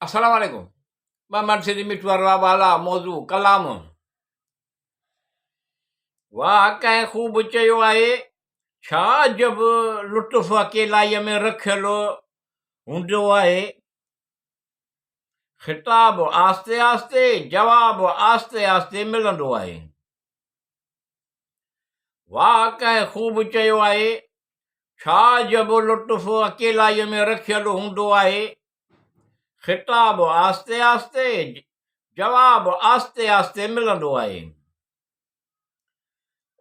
अस्सलाम वालेकुम। मोहम्मद सिद्दीक मिठवार वाला मौजू क़लाम। वाह कंहिं ख़ूब चयो आहे, छा जब लुत्फ़ अकेलाईअ में रखियल हूंदो आहे। ख़िताब आस्ते आस्ते, जवाब आस्ते आस्ते मिलंदो आहे। वाह कंहिं ख़ूब चयो आहे, छा जब लुत्फ़ अकेलाईअ में रखियल हूंदो आहे। ख़िताब आस्ते आस्ते, जवाब आस्ते आस्ते मिलंदो आहे।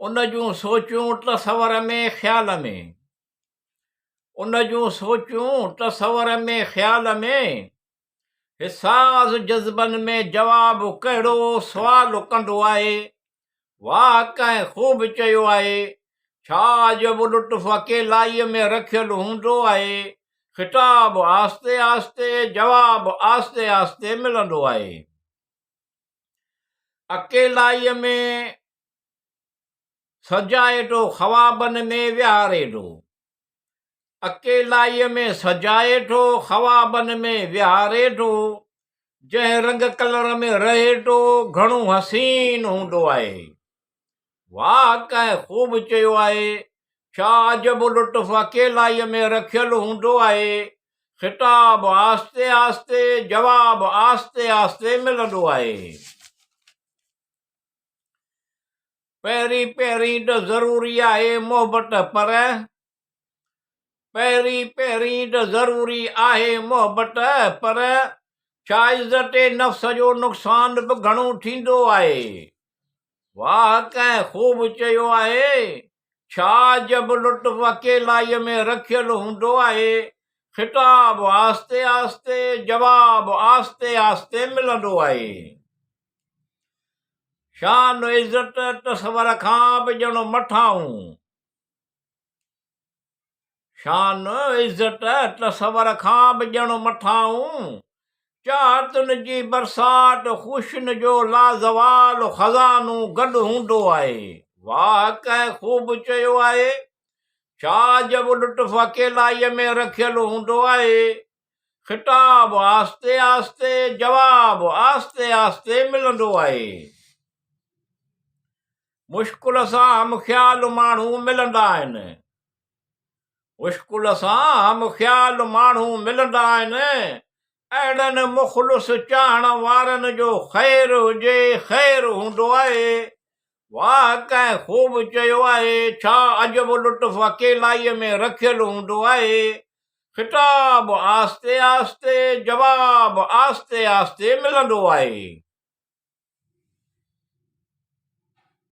उन जूं सोचूं तसवर में ख़्याल में, उन जूं सोचूं तसवर में ख़्याल में, हिसास जज़्बनि में जवाब कहिड़ो सुवाल कंदो आहे। वाह कंहिं ख़ूब चयो आहे, छा जब लुत्फ़ अकेलाईअ में रखियल हूंदो आहे। ख़िताब आस्ते आस्ते, जवाब आस्ते आस्ते मिलंदो आहे। अकेलाईअ में सजाए थो, ख़्वाबनि में विहारे थो। अकेलाईअ में सजाए थो, ख़्वाबनि में विहारे थो। जंहिं रंग कलर में रहे थो, घणो हसीन हूंदो आहे। वाह कंहिं ख़ूब चयो आहे, छा जब लुत्फ़ अकेलाईअ में रखियल हूंदो आहे। ख़िताब आस्ते आस्ते, जवाब आस्ते आस्ते मिलंदो आहे। पहिरीं पहिरीं त ज़रूरी आहे मोहबत, पर पहिरीं पहिरीं त ज़रूरी आहे मोहबत, पर छा इज़त नफ़्स जो नुक़सान बि घणो थींदो आहे। वाह कंहिं ख़ूब चयो आहे, छा जब लुत्फ़ अकेलाईअ में रखियल हूंदो आहे। ख़िताब आस्ते आस्ते, जवाब आस्ते आस्ते मिलंदो आहे। शान इज़त तसवर खां बि ॼणो मथां, शान इज़त तसवर खां बि ॼणो मथां। चाहतुनि जी बरसात, ख़ुशियुनि जो लाज़वाल ख़ज़ानो गॾु हूंदो आहे। वाह कंहिं ख़ूब चयो आहे, छा जब लुत्फ़ अकेलाईअ में रखियल हूंदो आहे। ख़िताब आस्ते आस्ते, जवाब आस्ते आस्ते मिलंदो आहे। मुश्किल सां हमख़्याल माण्हू मिलंदा आहिनि, मुश्किल सां हमख़्याल माण्हू मिलंदा आहिनि। अहिड़नि मुख़लिस चाहण वारनि जो ख़ैर हुजे, ख़ैर हूंदो आहे। वाह कंहिं ख़ूब चयो आहे, छा अजब लुत्फ़ अकेलाईअ में रखियल हूंदो आहे। ख़िताब आस्ते आस्ते, जवाब आस्ते आस्ते मिलंदो आहे।